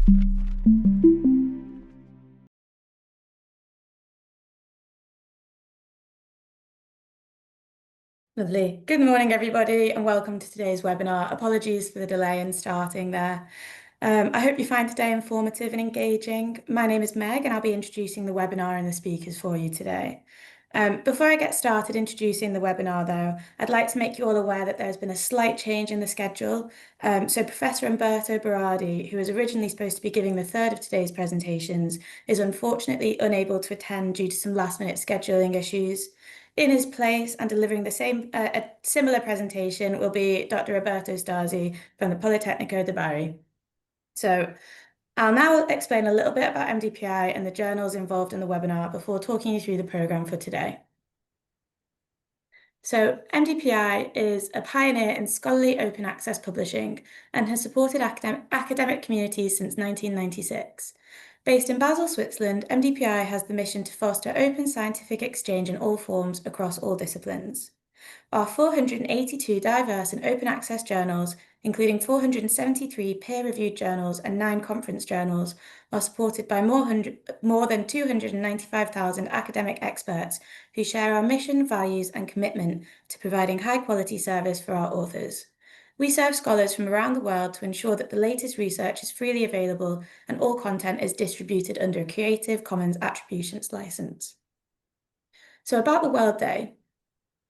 Lovely. Good morning, everybody, and welcome to today's webinar. Apologies for the delay in starting there. I hope you find today informative and engaging. My name is Meg, and I'll be introducing the webinar and the speakers for you today. Before I get started introducing the webinar, though, I'd like to make you all aware that there's been a slight change in the schedule. So Professor Umberto Berardi, who was originally supposed to be giving the third of today's presentations, is unfortunately unable to attend due to some last-minute scheduling issues. In his place and delivering a similar presentation will be Dr. Roberto Stasi from the Politecnico di Bari. So I'll now explain a little bit about MDPI and the journals involved in the webinar before talking you through the programme for today. So MDPI is a pioneer in scholarly open access publishing and has supported academic communities since 1996. Based in Basel, Switzerland, MDPI has the mission to foster open scientific exchange in all forms across all disciplines. Our 482 diverse and open access journals, including 473 peer-reviewed journals and 9 conference journals, are supported by more than 295,000 academic experts who share our mission, values, and commitment to providing high-quality service for our authors. We serve scholars from around the world to ensure that the latest research is freely available and all content is distributed under a Creative Commons Attribution license. So about the World Day.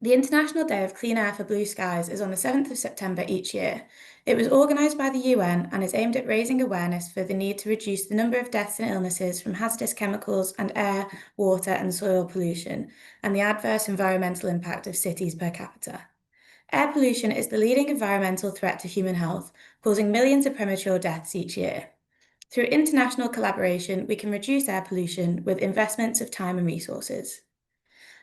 The International Day of Clean Air for Blue Skies is on the 7th of September each year. It was organised by the UN and is aimed at raising awareness for the need to reduce the number of deaths and illnesses from hazardous chemicals and air, water and soil pollution, and the adverse environmental impact of cities per capita. Air pollution is the leading environmental threat to human health, causing millions of premature deaths each year. Through international collaboration, we can reduce air pollution with investments of time and resources.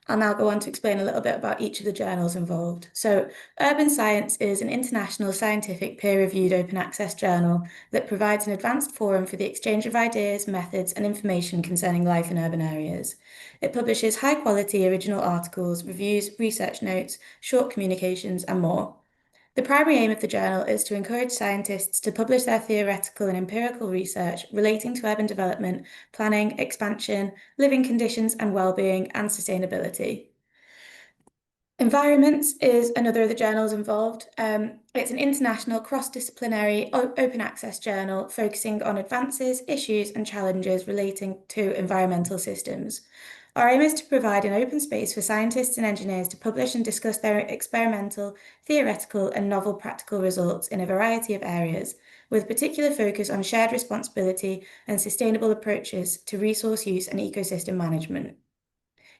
I'll now go on to explain a little bit about each of the journals involved. So Urban Science is an international scientific peer-reviewed open access journal that provides an advanced forum for the exchange of ideas, methods, and information concerning life in urban areas. It publishes high-quality original articles, reviews, research notes, short communications, and more. The primary aim of the journal is to encourage scientists to publish their theoretical and empirical research relating to urban development, planning, expansion, living conditions and well-being, and sustainability. Environments is another of the journals involved. It's an international cross-disciplinary open access journal focusing on advances, issues and challenges relating to environmental systems. Our aim is to provide an open space for scientists and engineers to publish and discuss their experimental, theoretical and novel practical results in a variety of areas, with particular focus on shared responsibility and sustainable approaches to resource use and ecosystem management.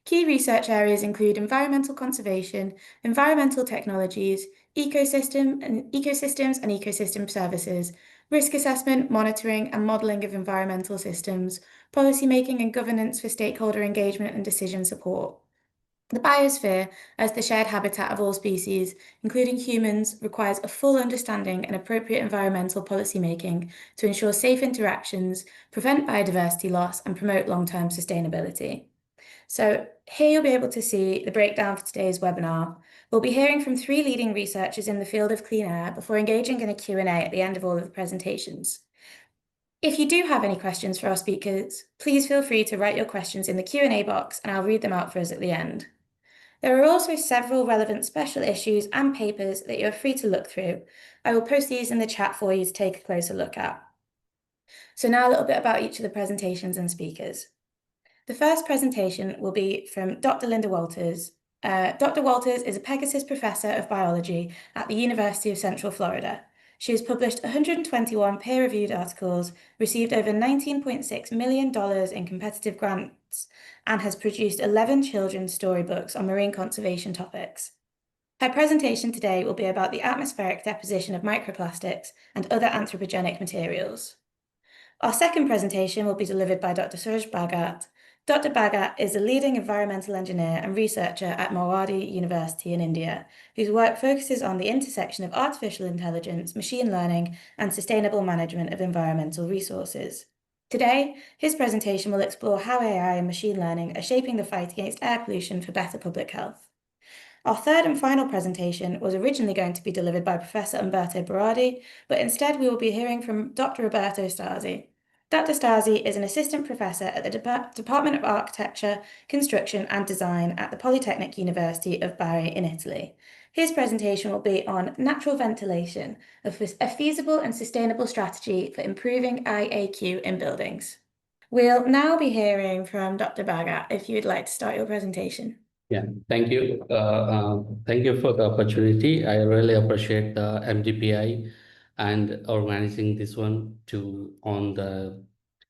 Key research areas include environmental conservation, environmental technologies, ecosystems and ecosystem services, risk assessment, monitoring and modelling of environmental systems, policymaking and governance for stakeholder engagement and decision support. The biosphere, as the shared habitat of all species, including humans, requires a full understanding and appropriate environmental policymaking to ensure safe interactions, prevent biodiversity loss, and promote long-term sustainability. So here you'll be able to see the breakdown for today's webinar. We'll be hearing from 3 leading researchers in the field of clean air before engaging in a Q&A at the end of all of the presentations. If you do have any questions for our speakers, please feel free to write your questions in the Q&A box and I'll read them out for us at the end. There are also several relevant special issues and papers that you're free to look through. I will post these in the chat for you to take a closer look at. So now a little bit about each of the presentations and speakers. The first presentation will be from Dr. Linda Walters. Dr. Walters is a Pegasus Professor of Biology at the University of Central Florida. She has published 121 peer-reviewed articles, received over $19.6 million in competitive grants, and has produced 11 children's storybooks on marine conservation topics. Her presentation today will be about the atmospheric deposition of microplastics and other anthropogenic materials. Our second presentation will be delivered by Dr. Suraj Bhagat. Dr. Bhagat is a leading environmental engineer and researcher at Mawardi University in India, whose work focuses on the intersection of artificial intelligence, machine learning, and sustainable management of environmental resources. Today, his presentation will explore how AI and machine learning are shaping the fight against air pollution for better public health. Our third and final presentation was originally going to be delivered by Professor Umberto Berardi, but instead we will be hearing from Dr. Roberto Stasi. Dr. Stasi is an assistant professor at the Department of Architecture, Construction and Design at the Polytechnic University of Bari in Italy. His presentation will be on natural ventilation, a feasible and sustainable strategy for improving IAQ in buildings. We'll now be hearing from Dr. Baga if you would like to start your presentation. Yeah, thank you. Thank you for the opportunity. I really appreciate the MDPI and organizing this one in the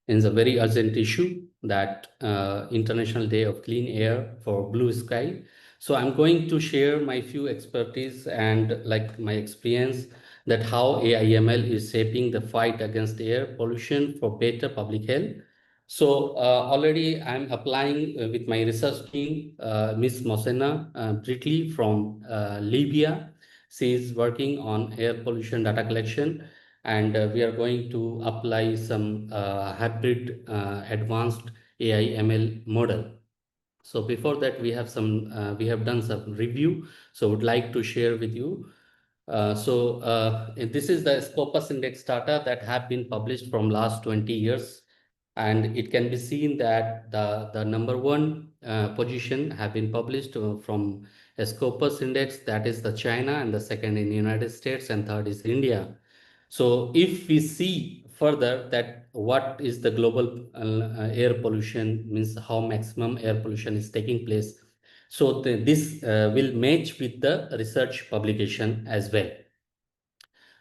very urgent issue that International Day of Clean Air for Blue Sky. So I'm going to share my few expertise and like my experience that how AIML is shaping the fight against air pollution for better public health. So already I'm applying with my research team, Ms. Mosena Britley from Libya. She is working on air pollution data collection, and we are going to apply some hybrid advanced AI ML model. So before that, we have done some review. So would like to share with you. This is the Scopus index data that have been published from last 20 years. And it can be seen that the number one position have been published from Scopus index, that is the China, and the second in the United States, and third is India. So if we see further that what is the global air pollution, means how maximum air pollution is taking place. So this will match with the research publication as well.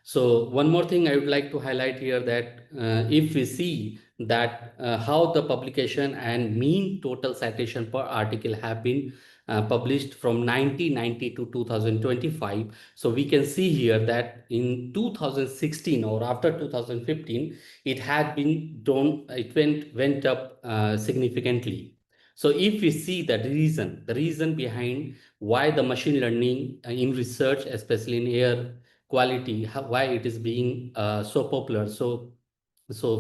So one more thing I would like to highlight here that if we see that how the publication and mean total citation per article have been published from 1990 to 2025. So we can see here that in 2016 or after 2015, it had been done, it went up significantly. So if we see the reason behind why the machine learning in research, especially in air quality, why it is being so popular. So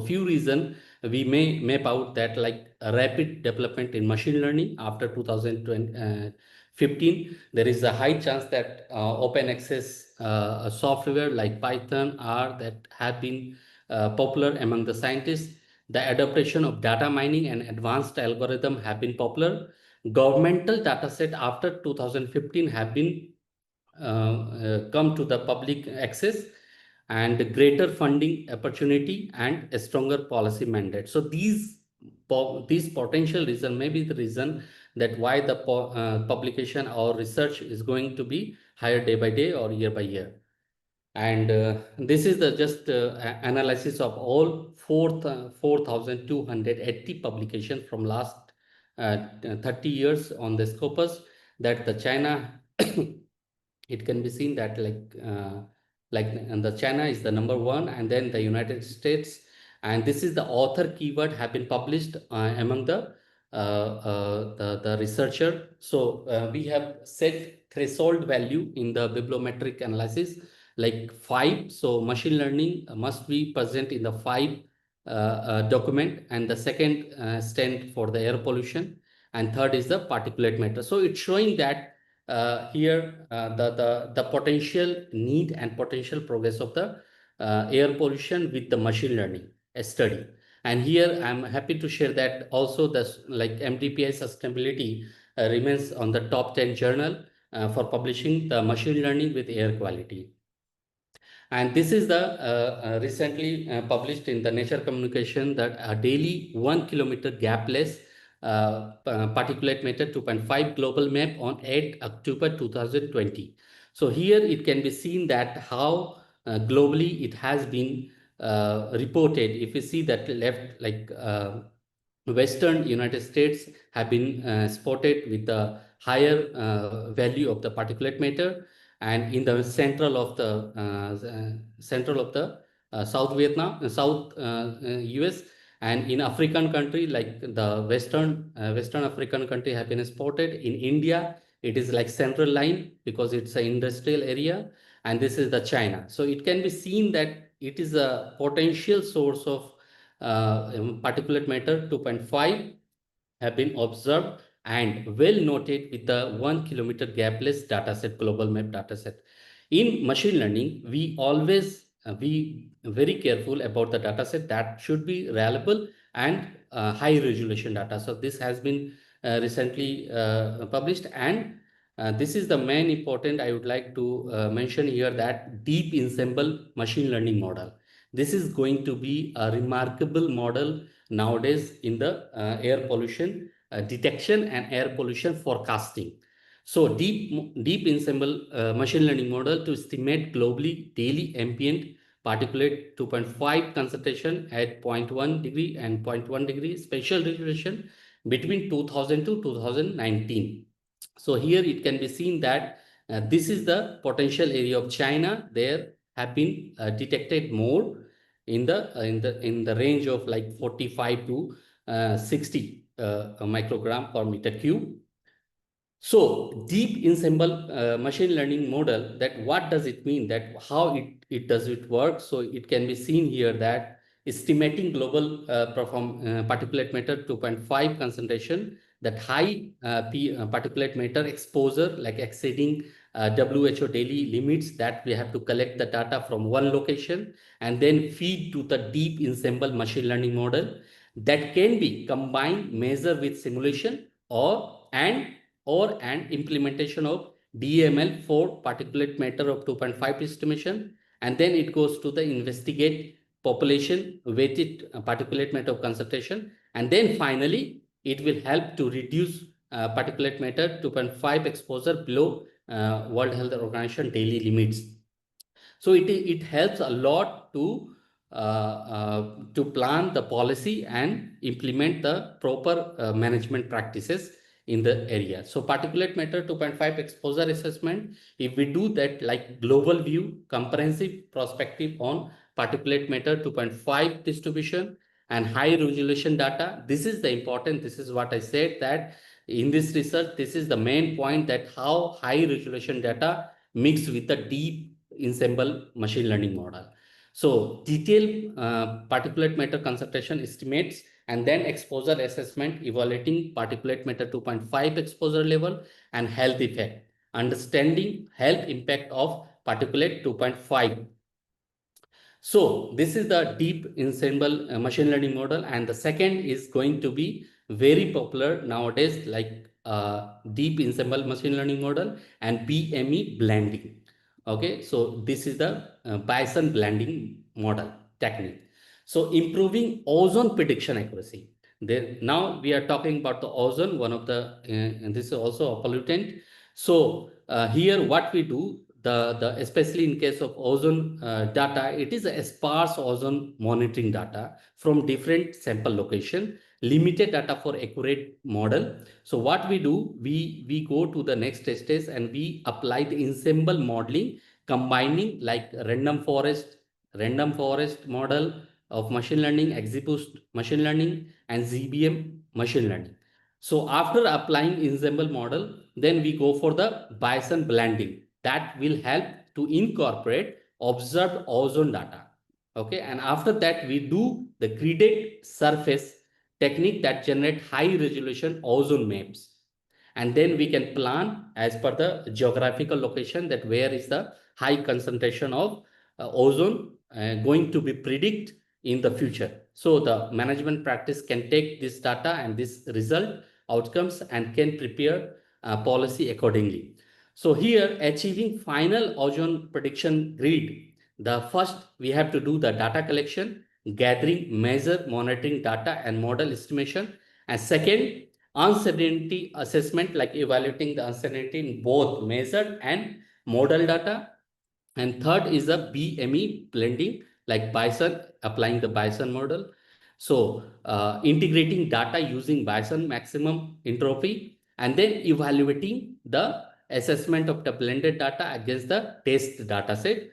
few reason we may map out that, like a rapid development in machine learning after 2015, there is a high chance that open access software like Python, R, that have been popular among the scientists. The adaptation of data mining and advanced algorithm have been popular. Governmental dataset after 2015 have been come to the public access, and greater funding opportunity and a stronger policy mandate. So these potential reason may be the reason that why the publication or research is going to be higher day by day or year by year. And this is the just analysis of all 4,280 publications from last 30 years on the Scopus, that the China it can be seen that and the China is the number one, and then the United States, and this is the author keyword have been published among the researcher. So we have set threshold value in the bibliometric analysis like 5. So machine learning must be present in the 5 document, and the second stand for the air pollution, and third is the particulate matter. So it's showing that here the potential need and potential progress of the air pollution with the machine learning study. And here I'm happy to share that also this like MDPI sustainability remains on the top 10 journal for publishing the machine learning with air quality. And this is the recently published in the Nature Communication that a daily 1 kilometer gapless particulate matter 2.5 global map on 8 October 2020. So here it can be seen that how globally it has been reported. If you see that left, like Western United States have been spotted with the higher value of the particulate matter, and in the central of the South Vietnam, South US, and in African country like the Western African country have been spotted. In India, it is like central line because it's an industrial area, and this is the China. So it can be seen that it is a potential source of particulate matter 2.5 have been observed and well noted with the 1 kilometer gapless dataset, global map dataset. In machine learning, we always be very careful about the data set that should be reliable and high resolution data. So this has been recently published, and this is the main important I would like to mention here, that deep ensemble machine learning model. This is going to be a remarkable model nowadays in the air pollution detection and air pollution forecasting. So deep ensemble machine learning model to estimate globally daily ambient particulate 2.5 concentration at 0.1 degree and 0.1 degree spatial resolution between 2000 to 2019. So here it can be seen that this is the potential area of China. There have been detected more in the range of like 45 to 60 microgram per meter cube. So deep ensemble machine learning model, that what does it mean, that how it does it work? So it can be seen here that estimating global particulate matter 2.5 concentration, that high particulate matter exposure, like exceeding WHO daily limits, that we have to collect the data from one location and then feed to the deep ensemble machine learning model that can be combined measure with simulation or an implementation of DML for particulate matter of 2.5 estimation, and then it goes to the investigate population weighted particulate matter concentration, and then finally it will help to reduce particulate matter 2.5 exposure below World Health Organization daily limits. So it helps a lot to plan the policy and implement the proper management practices in the area. So particulate matter 2.5 exposure assessment, if we do that like global view, comprehensive perspective on particulate matter 2.5 distribution and high resolution data, this is the important, this is what I said, that in this research, this is the main point, that how high resolution data mixed with the deep ensemble machine learning model. So detailed particulate matter concentration estimates and then exposure assessment evaluating particulate matter 2.5 exposure level and health effect, understanding health impact of particulate 2.5. So this is the deep ensemble machine learning model, and the second is going to be very popular nowadays, like deep ensemble machine learning model and BME blending. Okay, so this is the Bayesian blending model technique. So improving ozone prediction accuracy. Now we are talking about the ozone, one of the, and this is also a pollutant. So here what we do, especially in case of ozone data, it is a sparse ozone monitoring data from different sample location, limited data for accurate model. So what we do, we go to the next stage and we apply the ensemble modeling, combining like random forest model of machine learning, XGBoost machine learning, and GBM machine learning. So after applying ensemble model, then we go for the Bayesian blending that will help to incorporate observed ozone data. Okay, and after that we do the graded surface technique that generate high resolution ozone maps, and then we can plan as per the geographical location, that where is the high concentration of ozone going to be predict in the future. So the management practice can take this data and this result outcomes and can prepare policy accordingly. So here, achieving final ozone prediction grid, the first we have to do the data collection, gathering, measure, monitoring data and model estimation. And second, uncertainty assessment, like evaluating the uncertainty in both measured and model data. And third is the BME blending, like Bayesian, applying the Bayesian model. So integrating data using Bayesian maximum entropy, and then evaluating the assessment of the blended data against the test data set.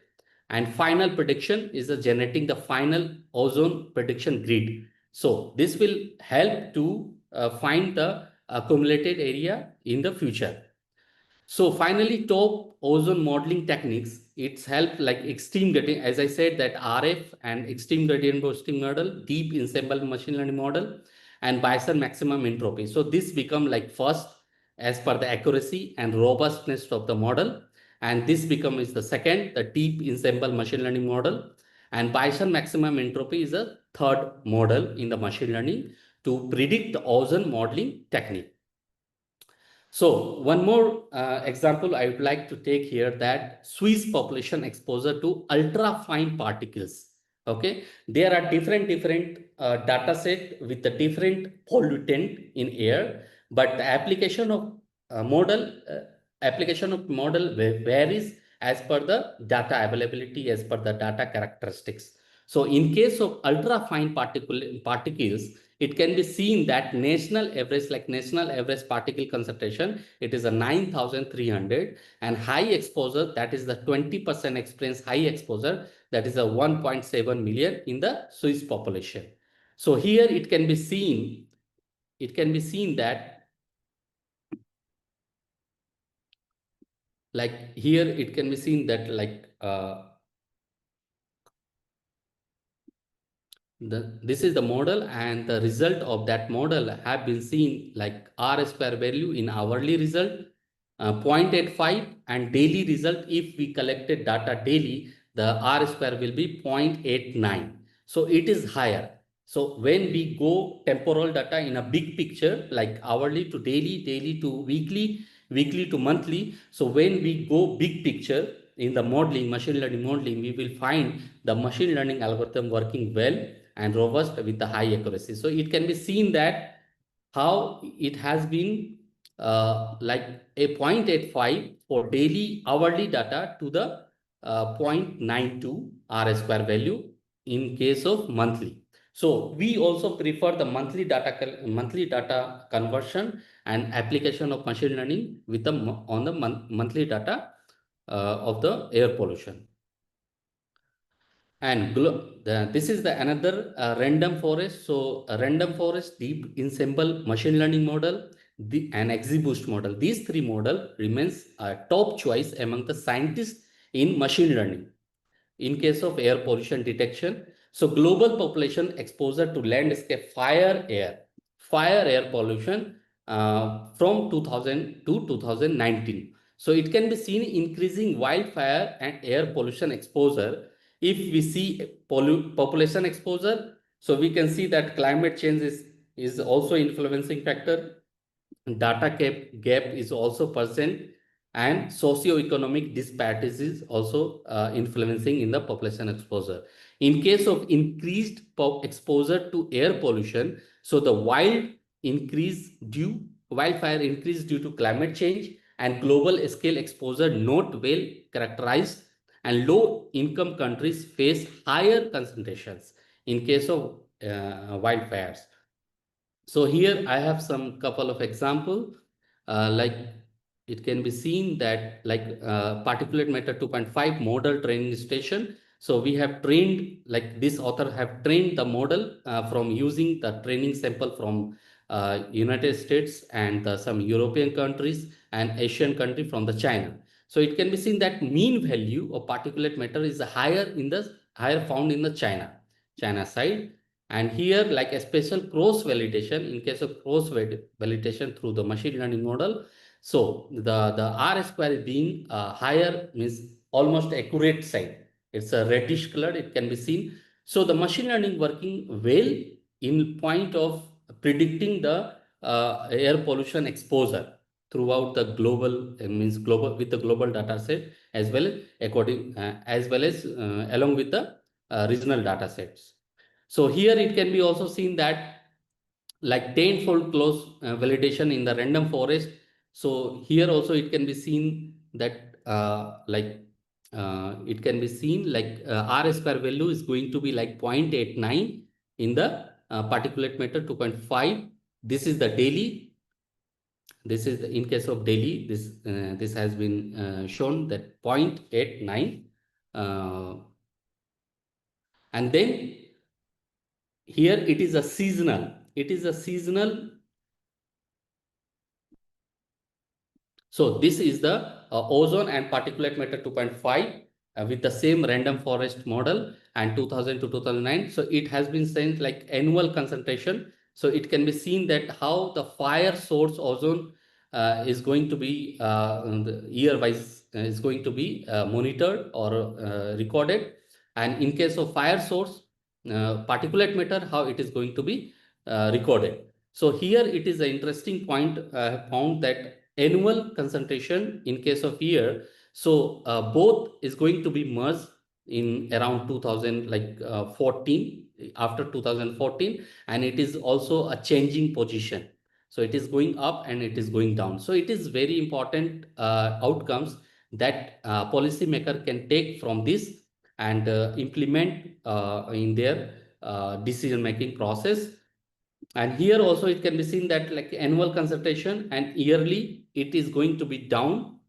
And final prediction is generating the final ozone prediction grid. So this will help to find the accumulated area in the future. So finally, top ozone modeling techniques, it's helped like extreme gradient, as I said, that RF and extreme gradient boosting model, deep ensemble machine learning model, and Bayesian maximum entropy. So this become like first as per the accuracy and robustness of the model. And this becomes the second, the deep ensemble machine learning model. And Bayesian maximum entropy is a third model in the machine learning to predict the ozone modeling technique. So one more example I would like to take here, that Swiss population exposure to ultra fine particles. Okay, there are different data set with the different pollutant in air, but the application of model varies as per the data availability, as per the data characteristics. So in case of ultra fine particles, it can be seen that national average particle concentration, it is a 9,300, and high exposure, that is the 20% experience high exposure, that is a 1.7 million in the Swiss population. So here it can be seen that, like here it can be seen that, like this is the model, and the result of that model have been seen, like R square value in hourly result 0.85, and daily result, if we collected data daily, the R square will be 0.89. So it is higher. So when we go temporal data in a big picture, like hourly to daily, daily to weekly, weekly to monthly. So when we go big picture in the modeling, machine learning modeling, we will find the machine learning algorithm working well and robust with the high accuracy. So it can be seen that how it has been like a 0.85 for daily hourly data to the 0.92 R square value in case of monthly. So we also prefer the monthly data conversion and application of machine learning with the on the monthly data of the air pollution. And this is the another random forest. So a random forest, deep ensemble machine learning model, and XGBoost model. These three model remains a top choice among the scientists in machine learning in case of air pollution detection. So global population exposure to landscape fire air pollution from 2000 to 2019. So it can be seen increasing wildfire and air pollution exposure. If we see population exposure, so we can see that climate change is also influencing factor. Data gap is also present, and socio-economic disparities is also influencing in the population exposure. In case of increased exposure to air pollution, so the wildfire increase due to climate change and global scale exposure not well characterized, and low income countries face higher concentrations in case of wildfires. So here I have some couple of example, like it can be seen that, like particulate matter 2.5 model training station. So we have trained, like this author have trained the model from using the training sample from United States and some European countries and Asian country from the China. So it can be seen that mean value of particulate matter is higher found in the China side. And here, like a special cross validation, in case of cross validation through the machine learning model. So the R square being higher means almost accurate side. It's a reddish color, it can be seen. So the machine learning working well in point of predicting the air pollution exposure throughout the global, with the global data set, as well as along with the regional data sets. So here it can be also seen that, like 10-fold close validation in the random forest. So here also it can be seen that it can be seen like R square value is going to be like 0.89 in the particulate matter 2.5. This is the daily. This is in case of daily. This has been shown that 0.89, and then here it is a seasonal. So this is the ozone and particulate matter 2.5 with the same random forest model and 2000 to 2009. So it has been sent like annual concentration. So it can be seen that how the fire source ozone is going to be year wise is going to be monitored or recorded. And in case of fire source, particulate matter, how it is going to be recorded. So here it is an interesting point. I have found that annual concentration in case of year, so both is going to be merged in around 2014, after 2014, and it is also a changing position. So it is going up and it is going down. So it is very important outcomes that policymaker can take from this and implement in their decision making process. And here also it can be seen that like annual consultation and yearly it is going to be down.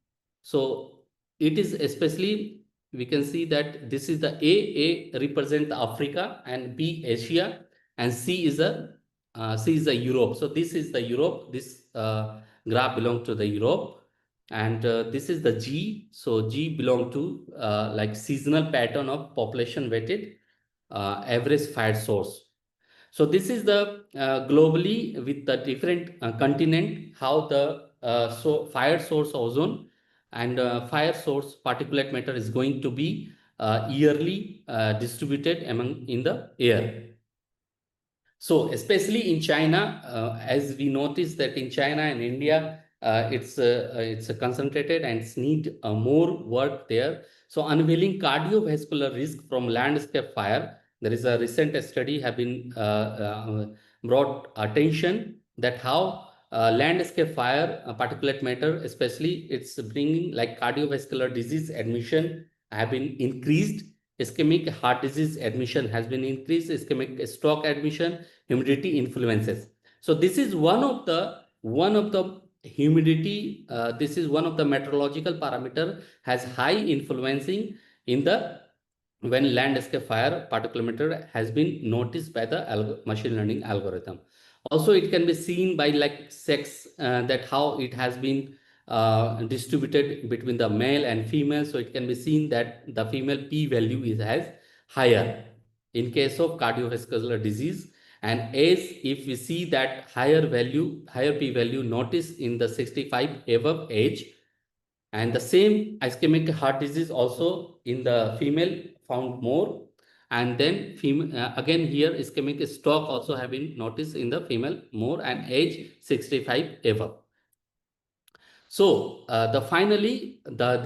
So it is especially, we can see that this is the A represent Africa and B Asia, and C is a Europe. So this is the Europe. This graph belongs to the Europe, and this is the G. So G belong to like seasonal pattern of population weighted average fire source. So this is the globally with the different continent, how the fire source ozone and fire source particulate matter is going to be yearly distributed among in the air. So especially in China, as we notice that in China and India, it's concentrated and it's need more work there. So unveiling cardiovascular risk from landscape fire. There is a recent study have been brought attention that how landscape fire, particulate matter, especially it's bringing like cardiovascular disease admission have been increased. Ischemic heart disease admission has been increased. Ischemic stroke admission, humidity influences. So this is one of the humidity. This is one of the meteorological parameter has high influencing in the when landscape fire particulate matter has been noticed by the machine learning algorithm. Also, it can be seen by like sex that how it has been distributed between the male and female. So it can be seen that the female p value is as higher in case of cardiovascular disease, and as if we see that higher p value noticed in the 65 above age, and the same ischemic heart disease also in the female found more, and then again here ischemic stroke also have been noticed in the female more and age 65 above. So finally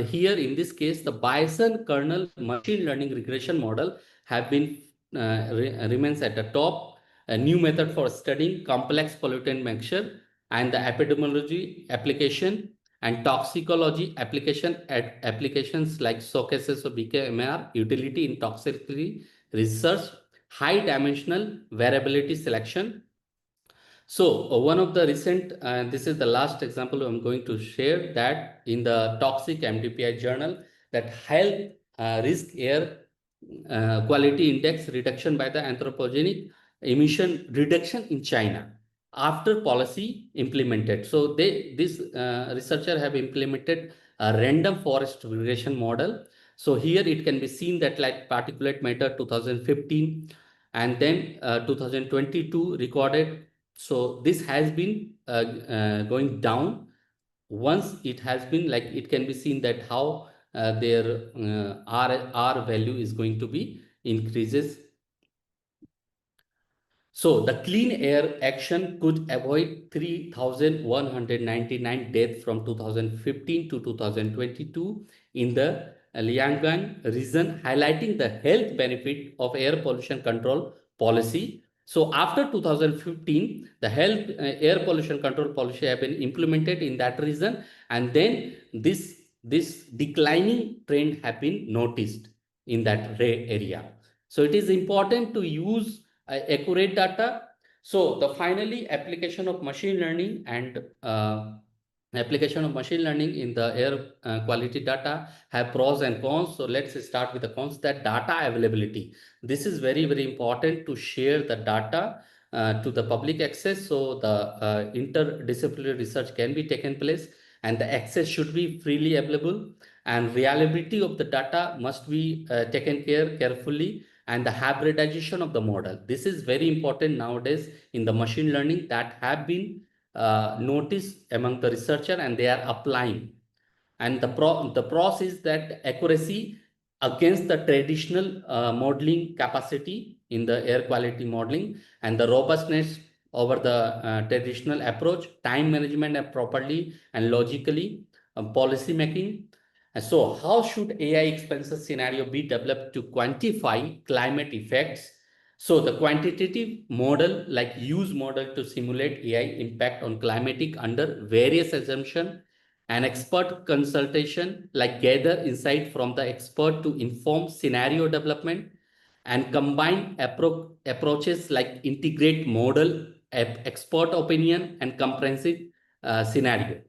here in this case the Bayesian kernel machine learning regression model have been remains at the top, a new method for studying complex pollutant mixture and the epidemiology application and toxicology applications like showcases of BKMR utility in toxicity research, high dimensional variability selection. So one of the recent, this is the last example I'm going to share, that in the toxic MDPI journal, that health risk air quality index reduction by the anthropogenic emission reduction in China after policy implemented. So this researcher have implemented a random forest regression model. So here it can be seen that like particulate matter 2015 and then 2022 recorded. So this has been going down. Once it has been like, it can be seen that how their R value is going to be increases. So the clean air action could avoid 3,199 deaths from 2015 to 2022 in the Lianggang region, highlighting the health benefit of air pollution control policy. So after 2015, the health air pollution control policy have been implemented in that region, and then this declining trend have been noticed in that area. So it is important to use accurate data. So the finally application of machine learning and application of machine learning in the air quality data have pros and cons. So let's start with the cons. That data availability. This is very, very important to share the data to the public access. So the interdisciplinary research can be taken place and the access should be freely available, and reliability of the data must be taken carefully, and the hybridization of the model. This is very important nowadays in the machine learning that have been noticed among the researcher and they are applying. And the pros is that accuracy against the traditional modeling capacity in the air quality modeling, and the robustness over the traditional approach, time management properly and logically, policy making. And so how should AI expenses scenario be developed to quantify climate effects? So the quantitative model, like use model to simulate AI impact on climatic under various assumptions, and expert consultation, like gather insight from the expert to inform scenario development, and combine approaches like integrate model, expert opinion, and comprehensive scenario.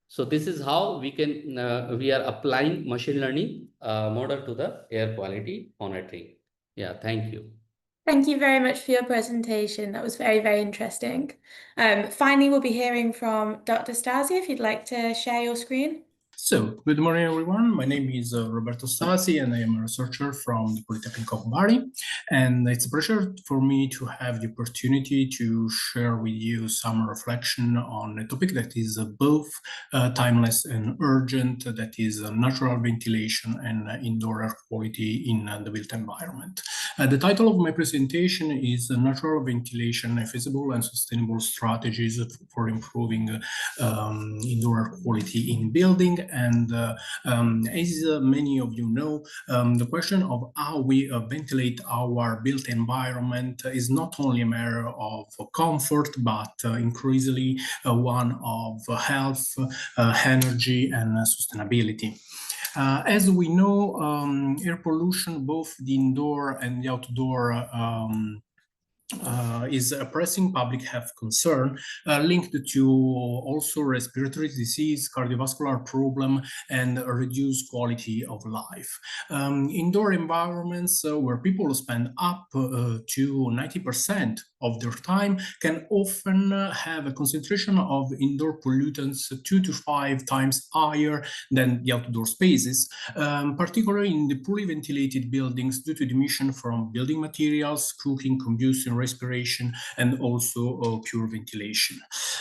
So this is how we are applying machine learning model to the air quality monitoring. Yeah, thank you. Thank you very much for your presentation. That was very, very interesting. Finally, we'll be hearing from Dr. Stasi, if you'd like to share your screen. So, good morning, everyone. My name is Roberto Stasi, and I am a researcher from the Polytechnic of Bari. And it's a pleasure for me to have the opportunity to share with you some reflection on a topic that is both timeless and urgent, that is natural ventilation and indoor air quality in the built environment. The title of my presentation is Natural Ventilation, Feasible and Sustainable Strategies for Improving Indoor Air Quality in Building. And as many of you know, the question of how we ventilate our built environment is not only a matter of comfort, but increasingly one of health, energy, and sustainability. As we know, air pollution, both the indoor and the outdoor, is a pressing public health concern linked to also respiratory disease, cardiovascular problem, and a reduced quality of life. Indoor environments where people spend up to 90% of their time can often have a concentration of indoor pollutants 2 to 5 times higher than the outdoor spaces, particularly in the poorly ventilated buildings due to the emission from building materials, cooking, combustion, respiration, and also pure ventilation.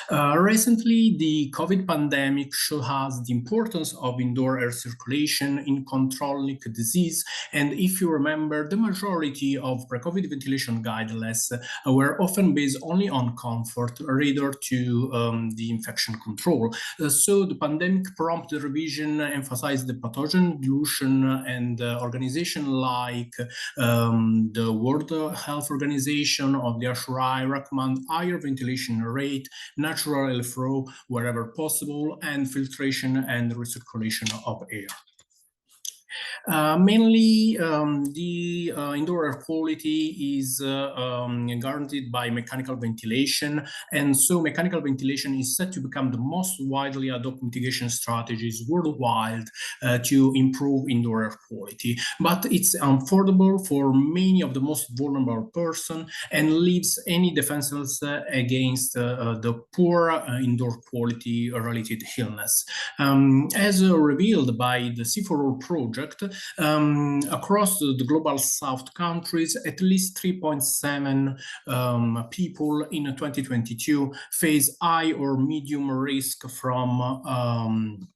Recently, the COVID pandemic showed us the importance of indoor air circulation in controlling disease. And if you remember, the majority of pre-COVID ventilation guidelines were often based only on comfort rather to the infection control. So the pandemic prompted revision, emphasized the pathogen dilution, and organization like the World Health Organization of the ASHRAI recommend higher ventilation rate, natural airflow wherever possible, and filtration and recirculation of air. Mainly, the indoor air quality is guaranteed by mechanical ventilation, and so mechanical ventilation is set to become the most widely adopted mitigation strategies worldwide to improve indoor air quality. But it's affordable for many of the most vulnerable persons and leaves any defenses against the poor indoor quality related illness. As revealed by the C4All project, across the global South countries, at least 3.7 people in 2022 face high or medium risk from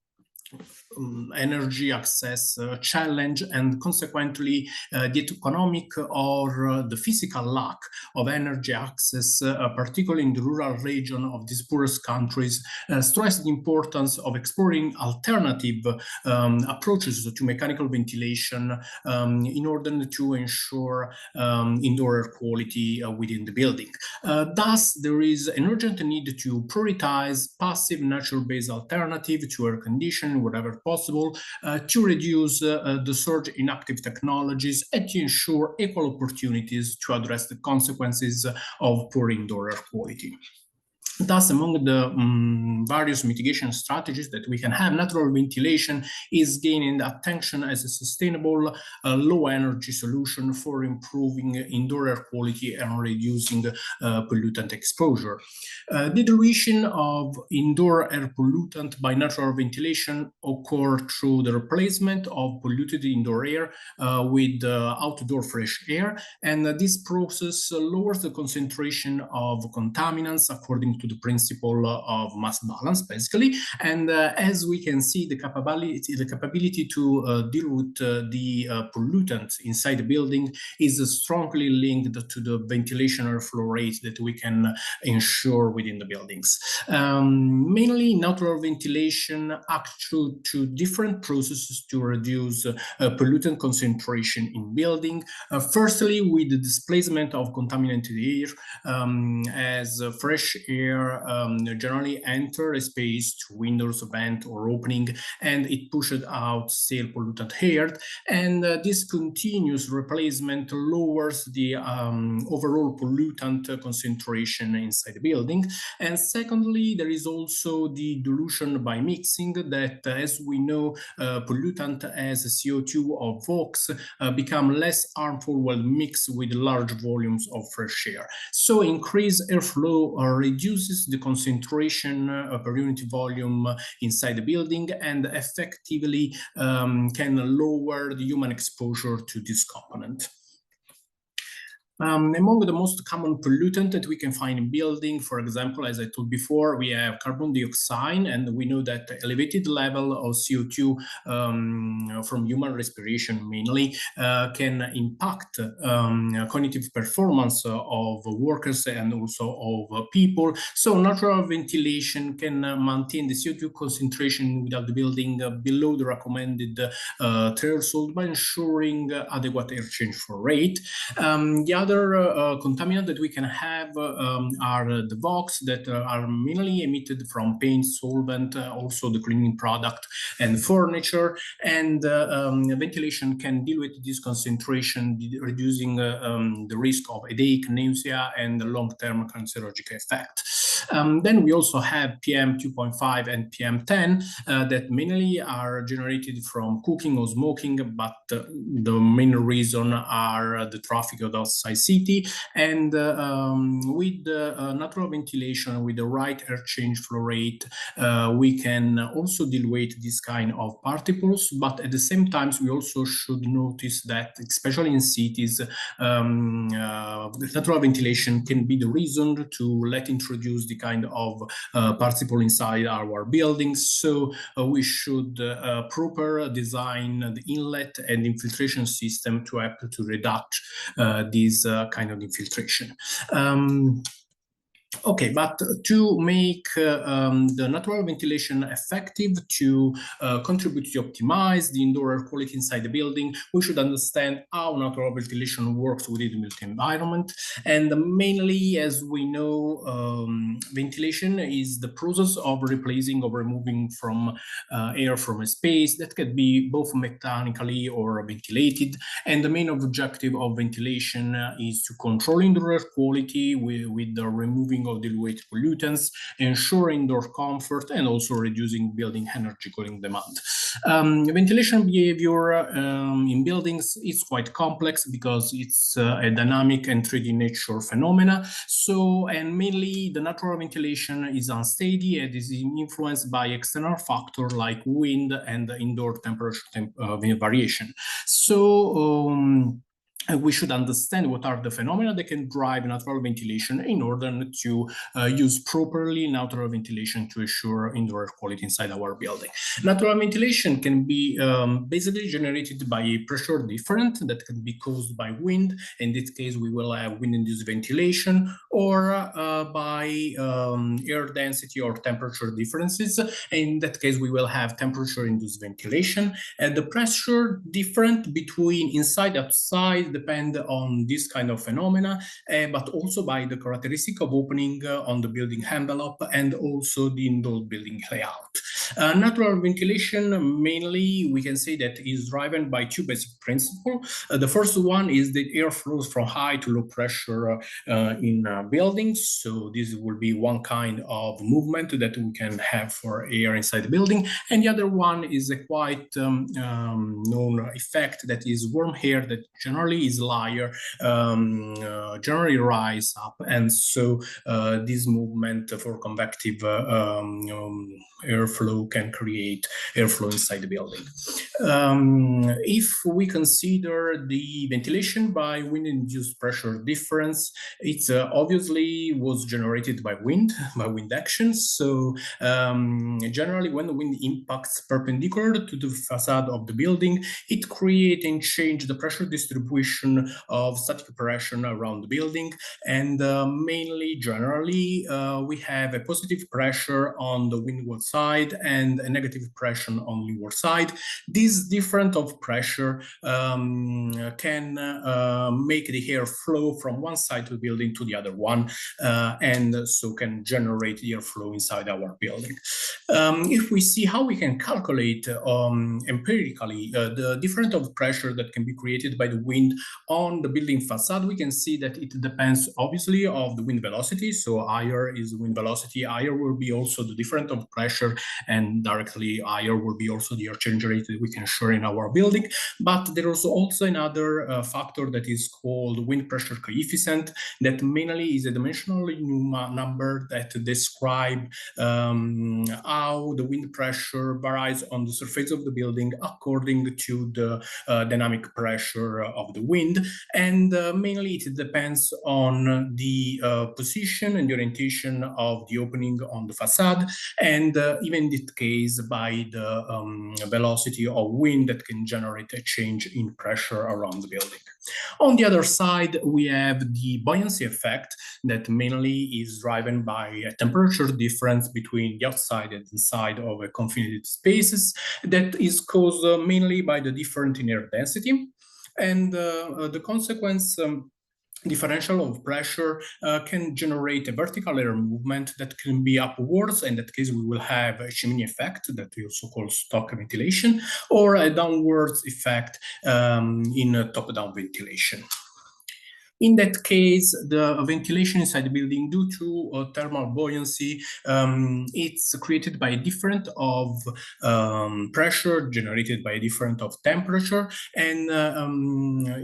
energy access challenge, and consequently the economic or the physical lack of energy access, particularly in the rural region of these poorest countries, stress the importance of exploring alternative approaches to mechanical ventilation in order to ensure indoor air quality within the building. Thus, there is an urgent need to prioritize passive natural-based alternative to air conditioning wherever possible, to reduce the surge in active technologies and to ensure equal opportunities to address the consequences of poor indoor air quality. Thus, among the various mitigation strategies that we can have, natural ventilation is gaining attention as a sustainable, low-energy solution for improving indoor air quality and reducing pollutant exposure. The dilution of indoor air pollutant by natural ventilation occurs through the replacement of polluted indoor air with outdoor fresh air, and this process lowers the concentration of contaminants according to the principle of mass balance, basically. And as we can see, the capability to deal with the pollutants inside the building is strongly linked to the ventilation airflow rate that we can ensure within the buildings. Mainly, natural ventilation acts through two different processes to reduce pollutant concentration in building. Firstly, with the displacement of contaminated air, as fresh air generally enter a space through windows, vent, or opening, and it pushes out stale pollutant air. And this continuous replacement lowers the overall pollutant concentration inside the building. And secondly, there is also the dilution by mixing that, as we know, pollutant as CO2 or VOx become less harmful when mixed with large volumes of fresh air. So increased airflow reduces the concentration per unit volume inside the building and effectively can lower the human exposure to this component. Among the most common pollutants that we can find in building, for example, as I told before, we have carbon dioxide, and we know that the elevated level of CO2 from human respiration mainly can impact cognitive performance of workers and also of people. So natural ventilation can maintain the CO2 concentration without the building below the recommended threshold by ensuring adequate air change flow rate. The other contaminants that we can have are the VOx that are mainly emitted from paint, solvent, also the cleaning product and furniture. And ventilation can deal with this concentration, reducing the risk of headache, nausea, and long-term cancerogenic effect. Then we also have PM 2.5 and PM 10 that mainly are generated from cooking or smoking, but the main reason are the traffic outside city. And with natural ventilation, with the right air change flow rate, we can also deal with this kind of particles. But at the same time, we also should notice that, especially in cities, natural ventilation can be the reason to let introduce the kind of particle inside our buildings. So we should proper design the inlet and infiltration system to help to reduce this kind of infiltration. Okay, but to make the natural ventilation effective, to contribute to optimize the indoor air quality inside the building, we should understand how natural ventilation works within the built environment. And mainly, as we know, ventilation is the process of replacing or removing from air from a space that can be both mechanically or ventilated. And the main objective of ventilation is to control indoor air quality with the removing of diluted pollutants, ensuring indoor comfort, and also reducing building energy cooling demand. Ventilation behavior in buildings is quite complex because it's a dynamic and 3D nature phenomena. So, and mainly the natural ventilation is unsteady and is influenced by external factors like wind and indoor temperature variation. So, we should understand what are the phenomena that can drive natural ventilation in order to use properly natural ventilation to ensure indoor air quality inside our building. Natural ventilation can be basically generated by a pressure difference that can be caused by wind. In this case, we will have wind-induced ventilation, or by air density or temperature differences. In that case, we will have temperature-induced ventilation. And the pressure difference between inside and outside depend on this kind of phenomena, but also by the characteristic of opening on the building envelope and also the indoor building layout. Natural ventilation, mainly, we can say that is driven by two basic principles. The first one is that air flows from high to low pressure in buildings. So this will be one kind of movement that we can have for air inside the building. And the other one is a quite known effect that is warm air that generally is lighter, generally rise up. And so this movement for convective airflow also can create airflow inside the building. If we consider the ventilation by wind-induced pressure difference, it obviously was generated by wind action. So generally, when the wind impacts perpendicular to the facade of the building, it creates and changes the pressure distribution of static pressure around the building. And mainly, generally, we have a positive pressure on the windward side and a negative pressure on leeward side. This difference of pressure can make the air flow from one side of the building to the other one, and so can generate the airflow inside our building. If we see how we can calculate empirically the difference of pressure that can be created by the wind on the building facade, we can see that it depends obviously of the wind velocity. So higher is the wind velocity, higher will be also the difference of pressure, and directly higher will be also the air change rate that we can share in our building. But there is also another factor that is called wind pressure coefficient, that mainly is a dimensional number that describes how the wind pressure varies on the surface of the building according to the dynamic pressure of the wind. And mainly it depends on the position and the orientation of the opening on the facade, and even in this case by the velocity of wind that can generate a change in pressure around the building. On the other side, we have the buoyancy effect that mainly is driven by a temperature difference between the outside and inside of a confined spaces that is caused mainly by the different inner density. And the consequence differential of pressure can generate a vertical air movement that can be upwards. In that case, we will have a chimney effect that we also call stock ventilation, or a downwards effect in top-down ventilation. In that case, the ventilation inside the building, due to thermal buoyancy, it's created by a difference of pressure generated by a difference of temperature. And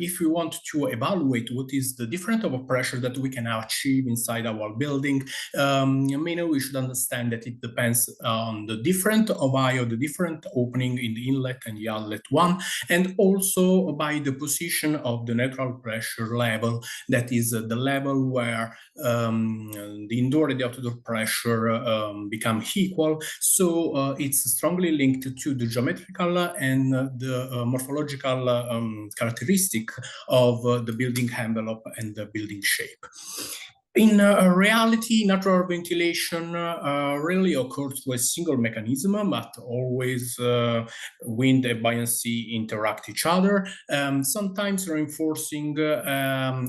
if we want to evaluate what is the difference of pressure that we can achieve inside our building, mainly we should understand that it depends on the difference of eye of the different opening in the inlet and the outlet one, and also by the position of the neutral pressure level. That is the level where the indoor and the outdoor pressure become equal. So it's strongly linked to the geometrical and the morphological characteristic of the building envelope and the building shape. In reality, natural ventilation rarely occurs to a single mechanism, but always wind and buoyancy interact each other, sometimes reinforcing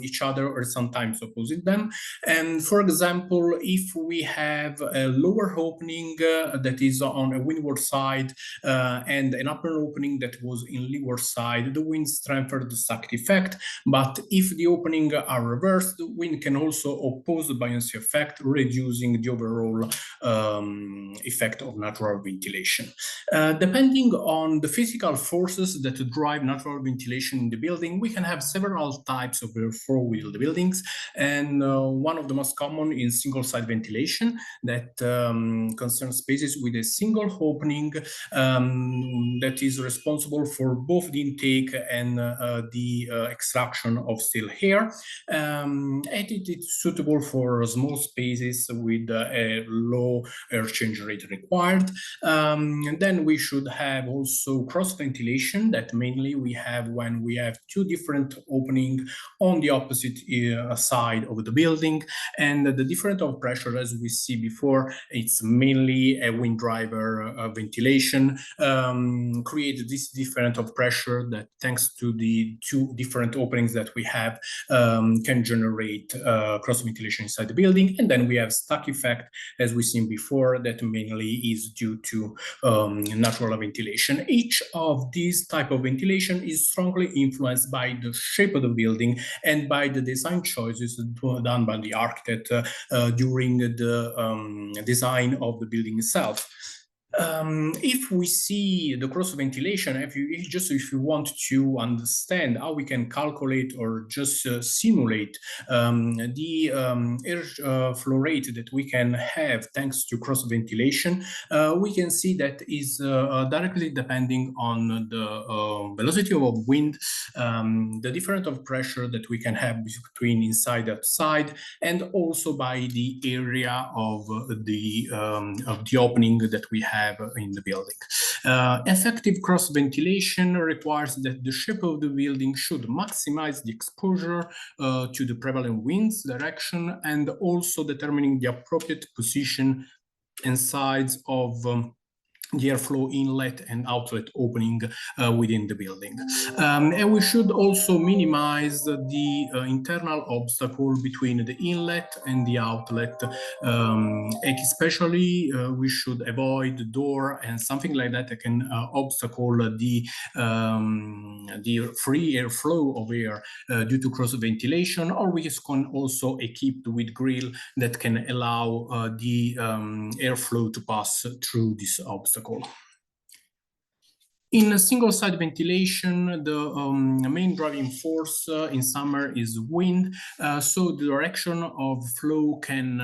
each other or sometimes opposing them. And for example, if we have a lower opening that is on a windward side and an upper opening that was in leeward side, the wind strengthens the stack effect. But if the opening are reversed, the wind can also oppose the buoyancy effect, reducing the overall effect of natural ventilation. Depending on the physical forces that drive natural ventilation in the building, we can have several types of airflow within the buildings. And one of the most common is single-side ventilation that concerns spaces with a single opening that is responsible for both the intake and the extraction of still air. And it is suitable for small spaces with a low air change rate required. Then we should have also cross ventilation that mainly we have when we have two different openings on the opposite side of the building, and the difference of pressure, as we see before, it's mainly a wind driver ventilation create this difference of pressure that, thanks to the two different openings that we have, can generate cross ventilation inside the building. And then we have stack effect, as we've seen before, that mainly is due to natural ventilation. Each of these type of ventilation is strongly influenced by the shape of the building and by the design choices done by the architect during the design of the building itself. If we see the cross ventilation, if you want to understand how we can calculate or just simulate the air flow rate that we can have thanks to cross ventilation, we can see that is directly depending on the velocity of wind, the difference of pressure that we can have between inside and outside, and also by the area of the opening that we have in the building. Effective cross ventilation requires that the shape of the building should maximize the exposure to the prevalent wind's direction, and also determining the appropriate position and size of the airflow inlet and outlet opening within the building. And we should also minimize the internal obstacle between the inlet and the outlet. Especially, we should avoid the door and something like that that can obstacle the free airflow of air due to cross ventilation, or we can also equip with grill that can allow the airflow to pass through this obstacle. In a single-side ventilation, the main driving force in summer is wind, so the direction of flow can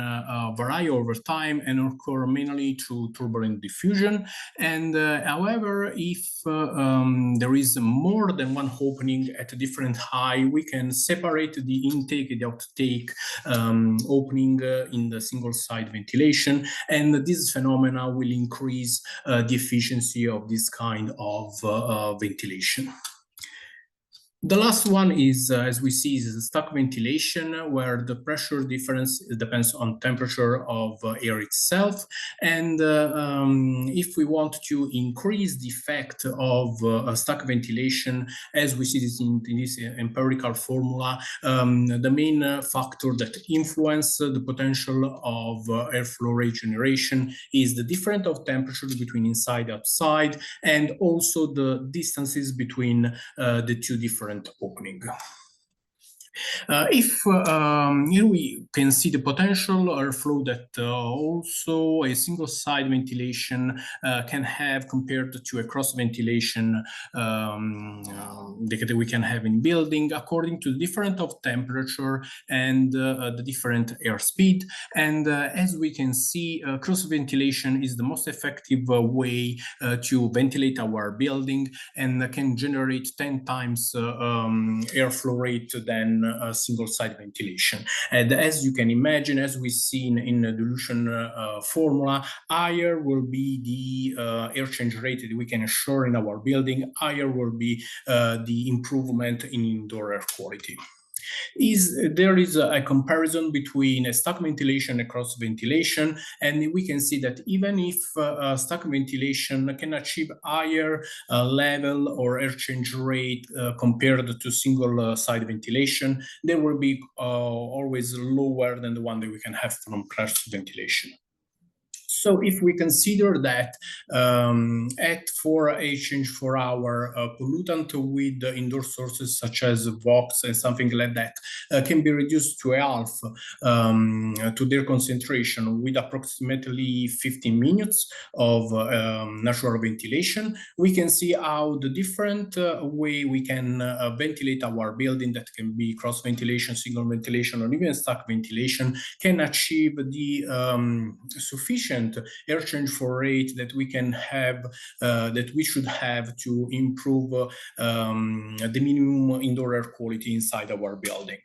vary over time and occur mainly through turbulent diffusion. And however, if there is more than one opening at a different height, we can separate the intake and the outtake opening in the single-side ventilation, and this phenomena will increase the efficiency of this kind of ventilation. The last one is, as we see, is stuck ventilation, where the pressure difference depends on temperature of air itself. And if we want to increase the effect of stuck ventilation, as we see this in this empirical formula, the main factor that influence the potential of airflow rate generation is the difference of temperature between inside and outside, and also the distances between the two different opening. Here we can see the potential airflow that also a single-side ventilation can have compared to a cross ventilation that we can have in building, according to the difference of temperature and the different airspeed. And as we can see, cross ventilation is the most effective way to ventilate our building, and can generate 10 times airflow rate than single-side ventilation. And as you can imagine, as we see in the dilution formula, higher will be the air change rate that we can assure in our building, higher will be the improvement in indoor air quality. There is a comparison between a stuck ventilation and cross ventilation, and we can see that even if stuck ventilation can achieve higher level or air change rate compared to single side ventilation, they will be always lower than the one that we can have from cross ventilation. So if we consider that for exchange for our pollutant with indoor sources such as VOx and something like that can be reduced to half to their concentration with approximately 15 minutes of natural ventilation, we can see how the different way we can ventilate our building, that can be cross ventilation, single ventilation, or even stuck ventilation, can achieve the sufficient air change for rate that we can have, that we should have to improve the minimum indoor air quality inside our building.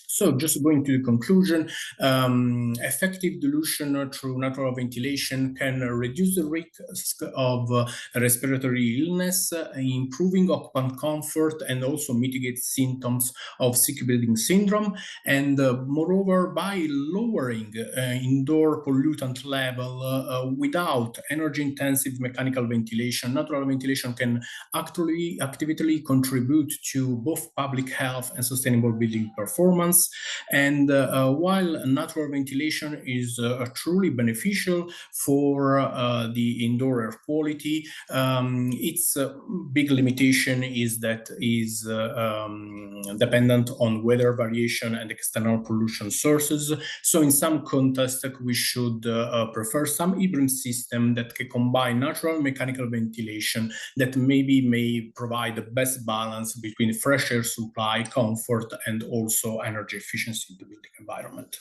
So just going to the conclusion, effective dilution through natural ventilation can reduce the risk of respiratory illness, improving occupant comfort, and also mitigate symptoms of sick building syndrome. And moreover, by lowering indoor pollutant level without energy-intensive mechanical ventilation, natural ventilation can actively contribute to both public health and sustainable building performance. plants. And while natural ventilation is truly beneficial for the indoor air quality, its big limitation is that is dependent on weather variation and external pollution sources. So in some contexts, we should prefer some hybrid system that can combine natural and mechanical ventilation that maybe may provide the best balance between fresh air supply, comfort, and also energy efficiency in the building environment.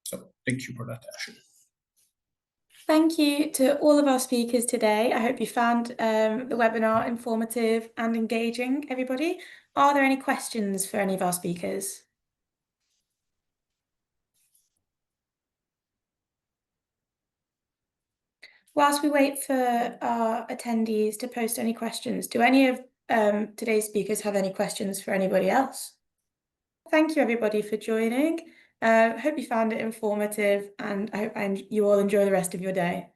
So thank you for that, Ashley. Thank you to all of our speakers today. I hope you found the webinar informative and engaging, everybody. Are there any questions for any of our speakers? Whilst we wait for our attendees to post any questions, do any of today's speakers have any questions for anybody else? Thank you, everybody, for joining. Hope you found it informative, and I hope you all enjoy the rest of your day.